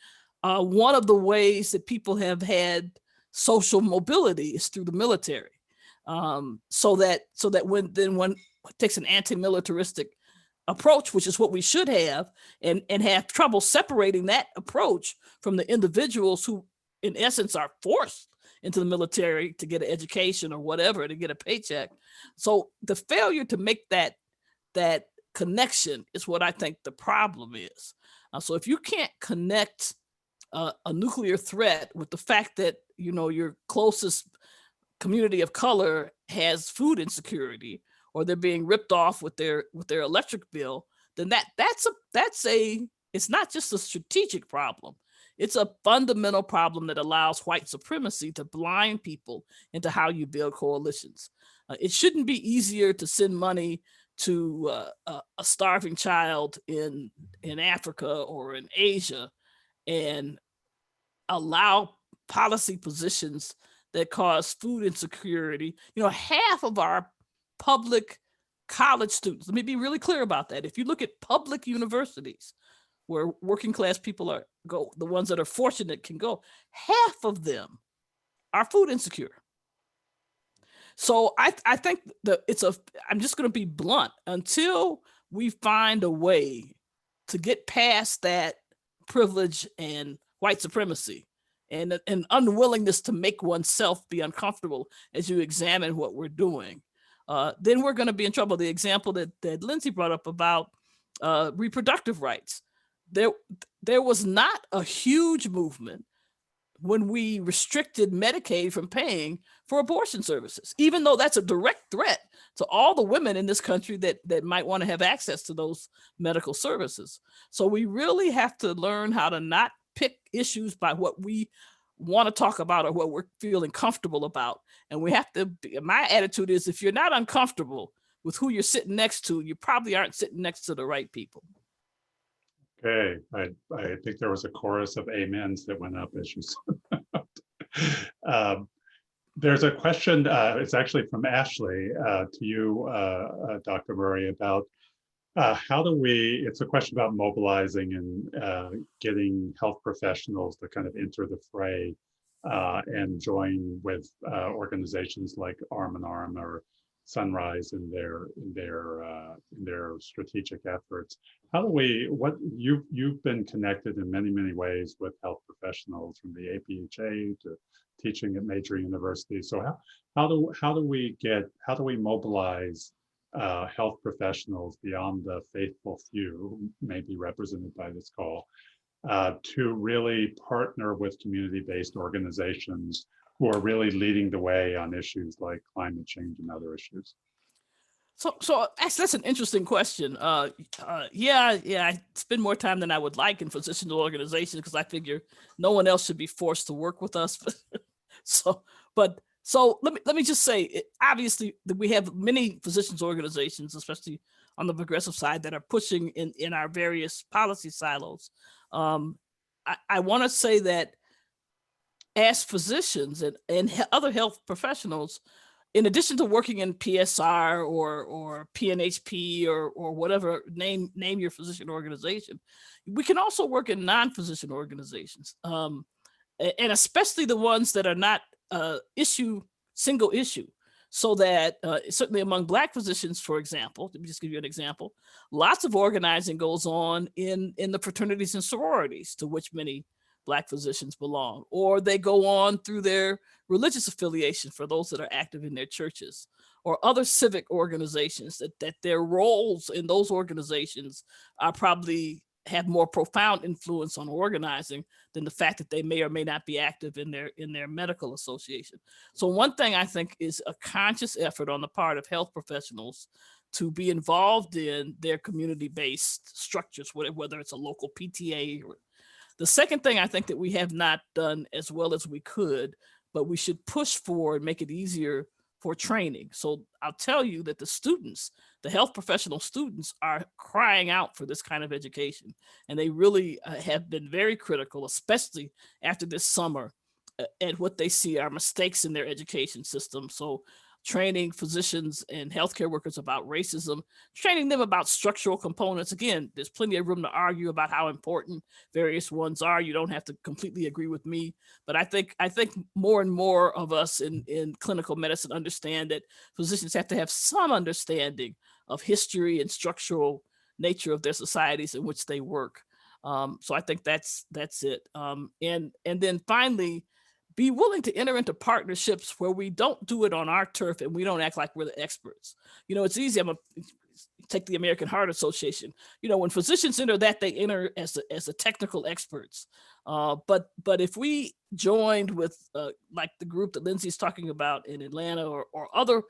one of the ways that people have had social mobility is through the military. So that when one takes an anti-militaristic approach, which is what we should have, and have trouble separating that approach from the individuals who, in essence, are forced into the military to get an education or whatever, to get a paycheck. So the failure to make that connection is what I think the problem is. So if you can't connect a nuclear threat with the fact that your closest community of color has food insecurity, or they're being ripped off with their electric bill, then it's not just a strategic problem. It's a fundamental problem that allows white supremacy to blind people into how you build coalitions. It shouldn't be easier to send money to a starving child in Africa or in Asia and allow policy positions that cause food insecurity. Half of our public college students, let me be really clear about that. If you look at public universities where working class people the ones that are fortunate can go, half of them are food insecure. So I think I'm just going to be blunt, until we find a way to get past that privilege and white supremacy and an unwillingness to make oneself be uncomfortable as you examine what we're doing, then we're going to be in trouble. The example that Lindsay brought up about reproductive rights, there was not a huge movement when we restricted Medicaid from paying for abortion services, even though that's a direct threat to all the women in this country that might want to have access to those medical services. So we really have to learn how to not pick issues by what we want to talk about or what we're feeling comfortable about. And we have to, my attitude is, if you're not uncomfortable with who you're sitting next to, you probably aren't sitting next to the right people. Okay, I think there was a chorus of amens that went up as you said. There's a question, it's actually from Ashley to you, Dr. Murray, about How do we, it's a question about mobilizing and getting health professionals to kind of enter the fray and join with organizations like Arm in Arm or Sunrise in their strategic efforts. How do we, what you've been connected in many ways with health professionals from the APHA to teaching at major universities. So how do we mobilize health professionals beyond the faithful few who may be represented by this call to really partner with community-based organizations who are really leading the way on issues like climate change and other issues? So that's an interesting question. Yeah, I spend more time than I would like in physician organizations because I figure no one else should be forced to work with us. So let me just say, obviously we have many physicians organizations, especially on the progressive side, that are pushing in our various policy silos. I want to say that as physicians and other health professionals, in addition to working in PSR or PNHP or whatever, name your physician organization, we can also work in non-physician organizations, and especially the ones that are not single issue. So that certainly among Black physicians, for example, let me just give you an example, lots of organizing goes on in the fraternities and sororities to which many Black physicians belong, or they go on through their religious affiliation for those that are active in their churches, or other civic organizations that their roles in those organizations are probably have more profound influence on organizing than the fact that they may or may not be active in their medical association. So one thing I think is a conscious effort on the part of health professionals to be involved in their community-based structures, whether it's a local PTA. The second thing I think that we have not done as well as we could, but we should push for and make it easier for training. So I'll tell you that the health professional students are crying out for this kind of education. And they really have been very critical, especially after this summer, at what they see are mistakes in their education system. So training physicians and healthcare workers about racism, training them about structural components. Again, there's plenty of room to argue about how important various ones are. You don't have to completely agree with me, but I think more and more of us in clinical medicine understand that physicians have to have some understanding of history and structural nature of their societies in which they work. So I think that's it. And then finally, be willing to enter into partnerships where we don't do it on our turf and we don't act like we're the experts. You know, it's easy. Take the American Heart Association. You know, when physicians enter that, they enter as the technical experts. But if we joined with like the group that Lindsay's talking about in Atlanta or other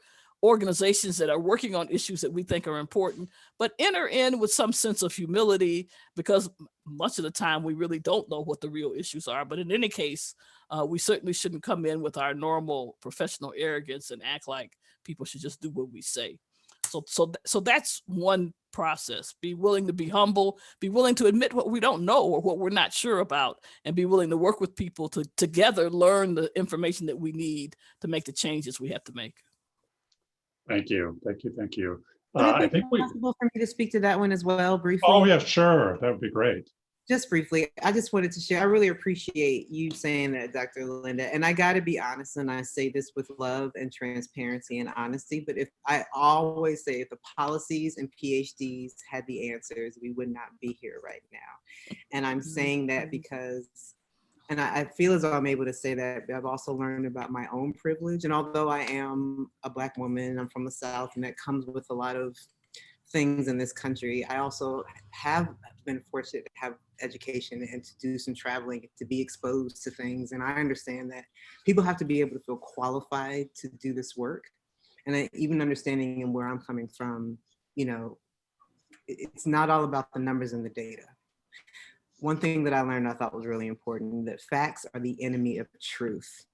organizations that are working on issues that we think are important, but enter in with some sense of humility, because much of the time we really don't know what the real issues are. But in any case, we certainly shouldn't come in with our normal professional arrogance and act like people should just do what we say. So that's one process. Be willing to be humble, be willing to admit what we don't know or what we're not sure about, and be willing to work with people to together learn the information that we need to make the changes we have to make. Thank you. I think it's possible for me to speak to that one as well, briefly. Oh yeah, sure. That would be great. Just briefly, I just wanted to share, I really appreciate you saying that, Dr. Linda, and I gotta be honest, and I say this with love and transparency and honesty, but I always say if the policies and PhDs had the answers, we would not be here right now. And I'm saying that because, and I feel as though I'm able to say that, but I've also learned about my own privilege. And although I am a Black woman, I'm from the South, and that comes with a lot of things in this country, I also have been fortunate to have education and to do some traveling, to be exposed to things. And I understand that people have to be able to feel qualified to do this work. And even understanding where I'm coming from, you know, it's not all about the numbers and the data. One thing that I learned I thought was really important, that facts are the enemy of truth.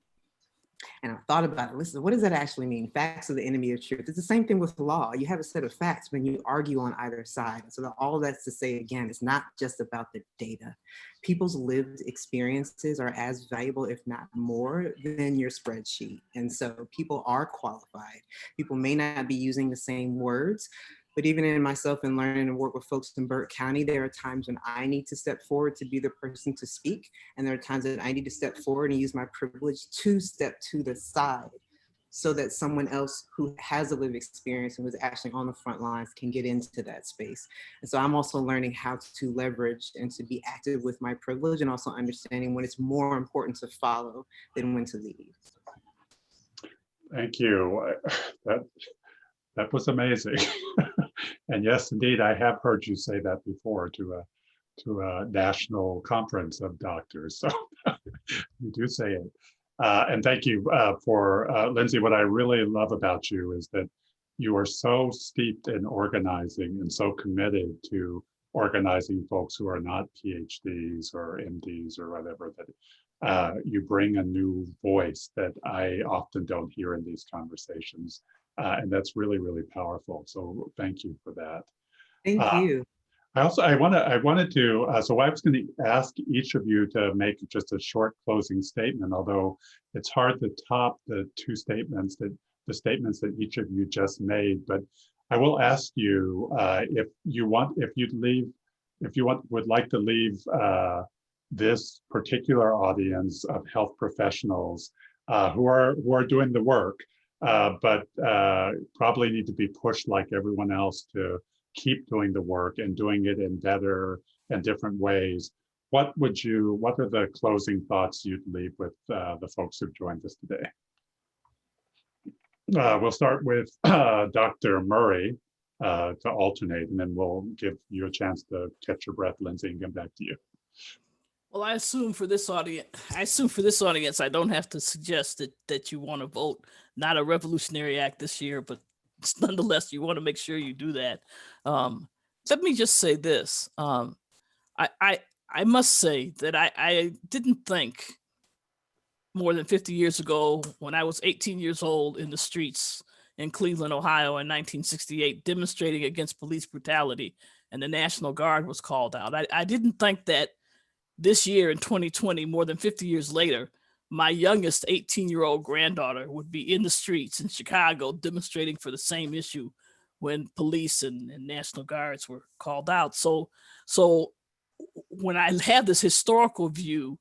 And I thought about it, listen, what does that actually mean? Facts are the enemy of truth. It's the same thing with law. You have a set of facts when you argue on either side. So all that's to say, again, it's not just about the data. People's lived experiences are as valuable, if not more, than your spreadsheet. And so people are qualified. People may not be using the same words, But even in myself and learning and work with folks in Burke County, there are times when I need to step forward to be the person to speak. And there are times that I need to step forward and use my privilege to step to the side so that someone else who has a lived experience and who's actually on the front lines can get into that space. And so I'm also learning how to leverage and to be active with my privilege, and also understanding when it's more important to follow than when to lead. Thank you. That was amazing. And yes, indeed, I have heard you say that before to a national conference of doctors. So you do say it. And thank you for Lindsay. What I really love about you is that you are so steeped in organizing and so committed to organizing folks who are not PhDs or MDs or whatever, that you bring a new voice that I often don't hear in these conversations. And that's really, really powerful. So thank you for that. Thank you. I wanted to, so I was going to ask each of you to make just a short closing statement, although it's hard to top the the statements that each of you just made, but I will ask you if you would like to leave this particular audience of health professionals who are doing the work, but probably need to be pushed like everyone else to keep doing the work and doing it in better and different ways. What are the closing thoughts you'd leave with the folks who've joined us today? We'll start with Dr. Murray to alternate, and then we'll give you a chance to catch your breath, Lindsay, and get back to you. Well, I assume for this audience, I don't have to suggest that you want to vote not a revolutionary act this year, but nonetheless, you want to make sure you do that. Let me just say this. I must say that I didn't think more than 50 years ago, when I was 18 years old in the streets in Cleveland, Ohio in 1968, demonstrating against police brutality, and the National Guard was called out. I didn't think that this year in 2020, more than 50 years later, my youngest 18-year-old granddaughter would be in the streets in Chicago demonstrating for the same issue when police and National Guards were called out. So when I have this historical view,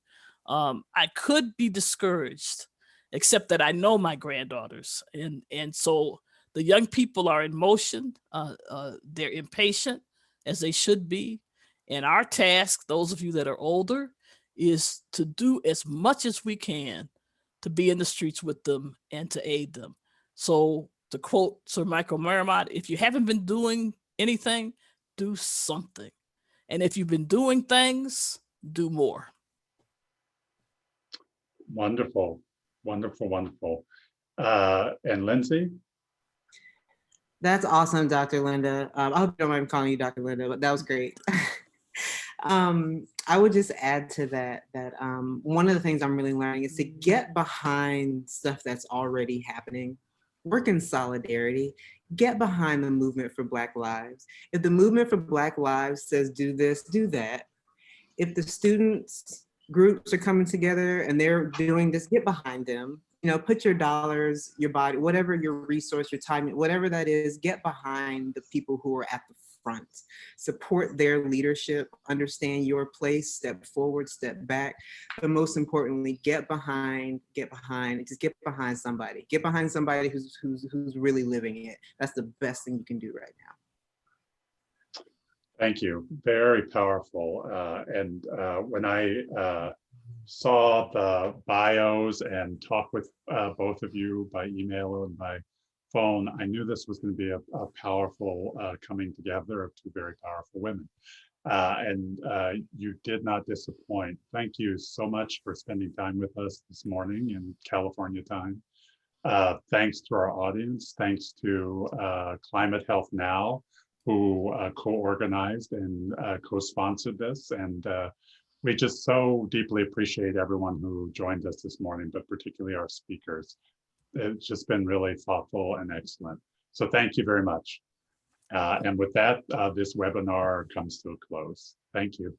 I could be discouraged, except that I know my granddaughters. And so the young people are in motion. They're impatient, as they should be. And our task, those of you that are older, is to do as much as we can to be in the streets with them and to aid them. So to quote Sir Michael Marmot, if you haven't been doing anything, do something. And if you've been doing things, do more. Wonderful, wonderful, wonderful. And Lindsay? That's awesome, Dr. Linda. I hope you don't mind calling you Dr. Linda, but that was great. I would just add to that one of the things I'm really learning is to get behind stuff that's already happening, work in solidarity, get behind the movement for Black lives. If the movement for Black lives says do this, do that. If the students groups are coming together and they're doing this, get behind them. You know, put your dollars, your body, whatever your resource, your time, whatever that is, get behind the people who are at the front. Support their leadership, understand your place, step forward, step back. But most importantly, get behind somebody. Get behind somebody who's really living it. That's the best thing you can do right now. Thank you. Very powerful. And when I saw the bios and talked with both of you by email and by phone, I knew this was going to be a powerful coming together of two very powerful women. And you did not disappoint. Thank you so much for spending time with us this morning in California time. Thanks to our audience. Thanks to Climate Health Now, who co-organized and co-sponsored this. And we just so deeply appreciate everyone who joined us this morning, but particularly our speakers. It's just been really thoughtful and excellent. So thank you very much. And with that, this webinar comes to a close. Thank you.